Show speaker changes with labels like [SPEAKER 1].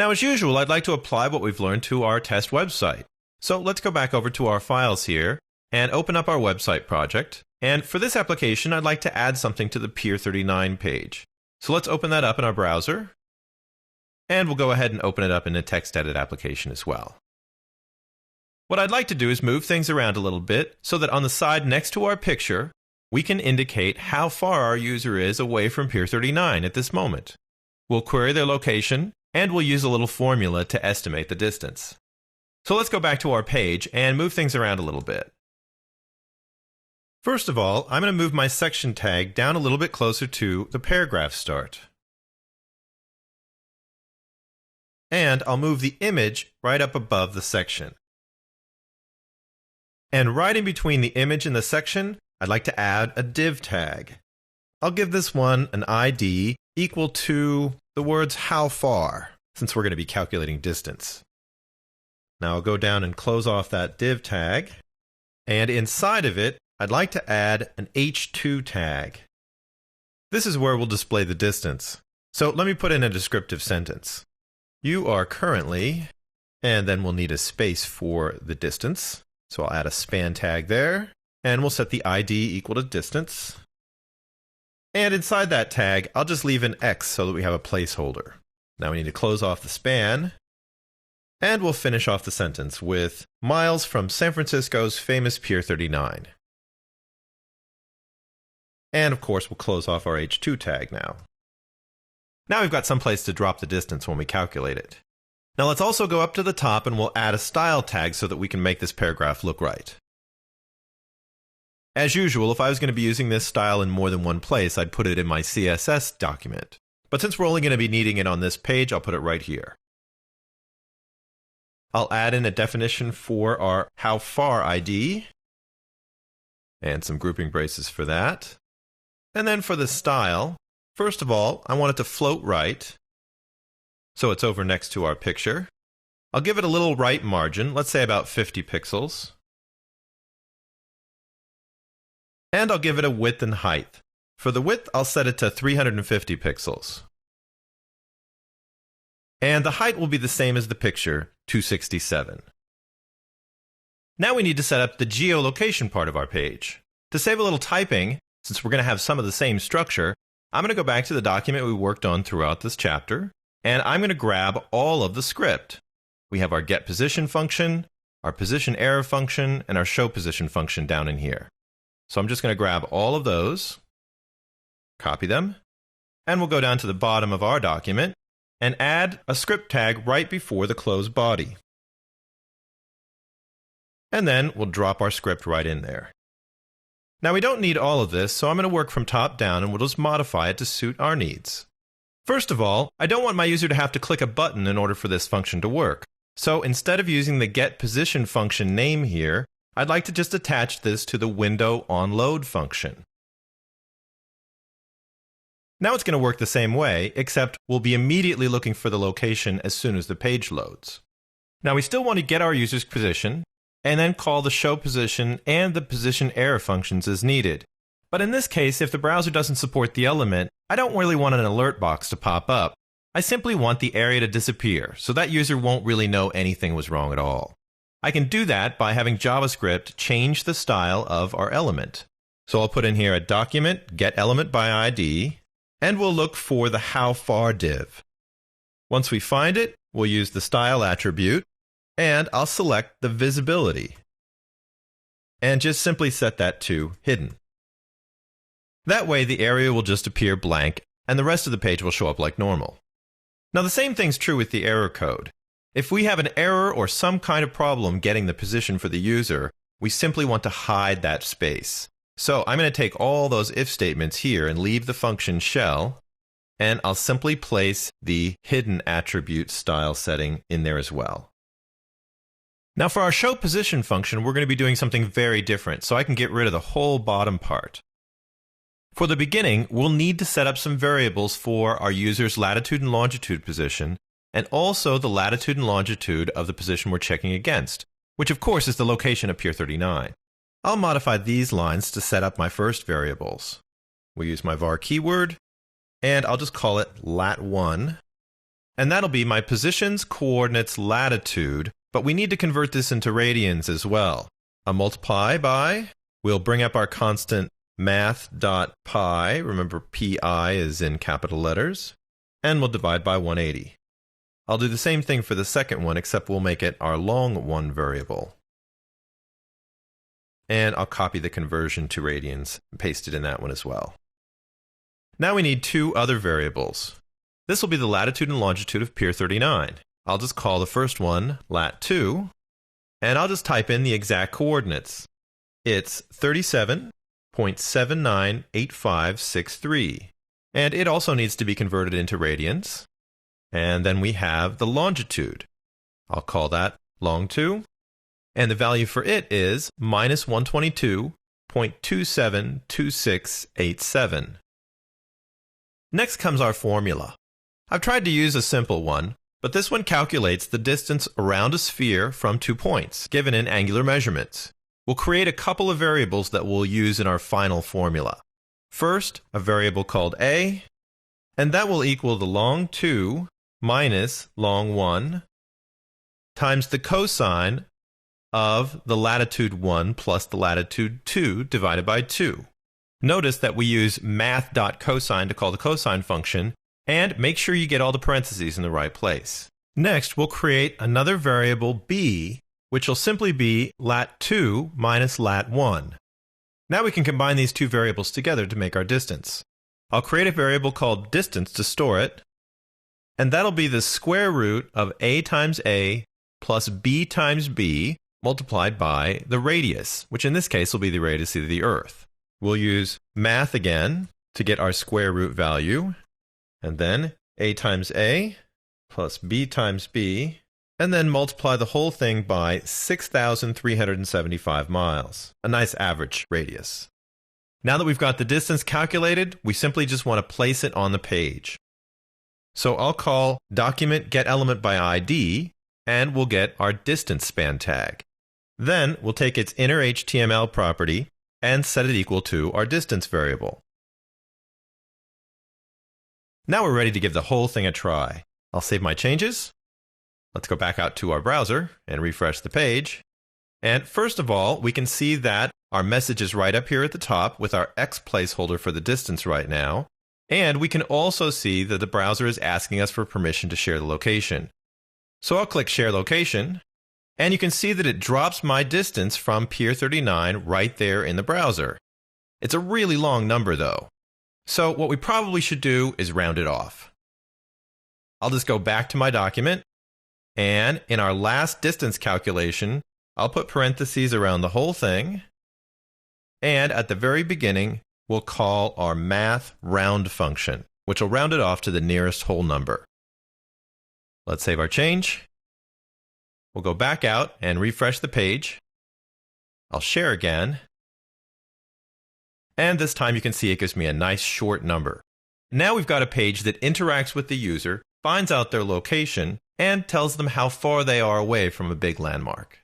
[SPEAKER 1] Now, as usual, I'd like to apply what we've learned to our test website. So let's go back over to our files here and open up our website project. And for this application, I'd like to add something to the Pier 39 page. So let's open that up in our browser. And we'll go ahead and open it up in a text edit application as well. What I'd like to do is move things around a little bit so that on the side next to our picture, we can indicate how far our user is away from Pier 39 at this moment. We'll query their location, and we'll use a little formula to estimate the distance. So let's go back to our page and move things around a little bit. First of all, I'm going to move my section tag down a little bit closer to the paragraph start. And I'll move the image right up above the section. And right in between the image and the section, I'd like to add a div tag. I'll give this one an ID equal to the words how far, since we're going to be calculating distance. Now I'll go down and close off that div tag. And inside of it, I'd like to add an H2 tag. This is where we'll display the distance. So let me put in a descriptive sentence. You are currently, and then we'll need a space for the distance. So I'll add a span tag there, and we'll set the ID equal to distance. And inside that tag, I'll just leave an X so that we have a placeholder. Now we need to close off the span, and we'll finish off the sentence with miles from San Francisco's famous Pier 39. And of course, we'll close off our H2 tag now. Now we've got some place to drop the distance when we calculate it. Now let's also go up to the top and we'll add a style tag so that we can make this paragraph look right. As usual, if I was going to be using this style in more than one place, I'd put it in my CSS document. But since we're only going to be needing it on this page, I'll put it right here. I'll add in a definition for our how far ID and some grouping braces for that. And then for the style, first of all, I want it to float right, so it's over next to our picture. I'll give it a little right margin, let's say about 50 pixels. And I'll give it a width and height. For the width, I'll set it to 350 pixels. And the height will be the same as the picture, 267. Now we need to set up the geolocation part of our page. To save a little typing, since we're going to have some of the same structure, I'm going to go back to the document we worked on throughout this chapter, and I'm going to grab all of the script. We have our getPosition function, our positionError function, and our showPosition function down in here. So I'm just going to grab all of those, copy them, and we'll go down to the bottom of our document and add a script tag right before the closed body. And then we'll drop our script right in there. Now we don't need all of this, so I'm going to work from top down and we'll just modify it to suit our needs. First of all, I don't want my user to have to click a button in order for this function to work. So instead of using the getPosition function name here, I'd like to just attach this to the window_onLoad function. Now it's going to work the same way, except we'll be immediately looking for the location as soon as the page loads. Now we still want to get our user's position, and then call the showPosition and the positionError functions as needed. But in this case, if the browser doesn't support the element, I don't really want an alert box to pop up. I simply want the area to disappear, so that user won't really know anything was wrong at all. I can do that by having JavaScript change the style of our element. So I'll put in here a document getElementById, and we'll look for the howFar div. Once we find it, we'll use the style attribute, and I'll select the visibility, and just simply set that to hidden. That way the area will just appear blank, and the rest of the page will show up like normal. Now the same thing's true with the error code. If we have an error or some kind of problem getting the position for the user, we simply want to hide that space. So I'm going to take all those if statements here and leave the function shell, and I'll simply place the hidden attribute style setting in there as well. Now for our showPosition function, we're going to be doing something very different, so I can get rid of the whole bottom part. For the beginning, we'll need to set up some variables for our user's latitude and longitude position, and also the latitude and longitude of the position we're checking against, which of course is the location of Pier 39. I'll modify these lines to set up my first variables. We'll use my var keyword, and I'll just call it lat1, and that'll be my position's coordinates latitude, but we need to convert this into radians as well. I'll multiply by, we'll bring up our constant math.pi, remember pi is in capital letters, and we'll divide by 180. I'll do the same thing for the second one, except we'll make it our long one variable. And I'll copy the conversion to radians and paste it in that one as well. Now we need two other variables. This will be the latitude and longitude of Pier 39. I'll just call the first one lat2, and I'll just type in the exact coordinates. It's 37.798563, and it also needs to be converted into radians. And then we have the longitude. I'll call that long2, and the value for it is minus 122.272687. Next comes our formula. I've tried to use a simple one, but this one calculates the distance around a sphere from 2 points, given in angular measurements. We'll create a couple of variables that we'll use in our final formula. First, a variable called a, and that will equal the long2 minus long1 times the cosine of the latitude 1 plus the latitude 2 divided by 2. Notice that we use math.cosine to call the cosine function, and make sure you get all the parentheses in the right place. Next, we'll create another variable b, which will simply be lat2 minus lat1. Now we can combine these two variables together to make our distance. I'll create a variable called distance to store it, and that'll be the square root of a times a plus b times b multiplied by the radius, which in this case will be the radius of the Earth. We'll use math again to get our square root value, and then a times a plus b times b, and then multiply the whole thing by 6,375 miles, a nice average radius. Now that we've got the distance calculated, we simply just want to place it on the page. So I'll call document getElementById, and we'll get our distance span tag. Then we'll take its inner HTML property and set it equal to our distance variable. Now we're ready to give the whole thing a try. I'll save my changes. Let's go back out to our browser and refresh the page. And first of all, we can see that our message is right up here at the top with our X placeholder for the distance right now. And we can also see that the browser is asking us for permission to share the location. So I'll click Share Location, and you can see that it drops my distance from Pier 39 right there in the browser. It's a really long number though. So what we probably should do is round it off. I'll just go back to my document, and in our last distance calculation, I'll put parentheses around the whole thing, and at the very beginning, we'll call our math round function, which will round it off to the nearest whole number. Let's save our change. We'll go back out and refresh the page. I'll share again. And this time you can see it gives me a nice short number. Now we've got a page that interacts with the user, finds out their location, and tells them how far they are away from a big landmark.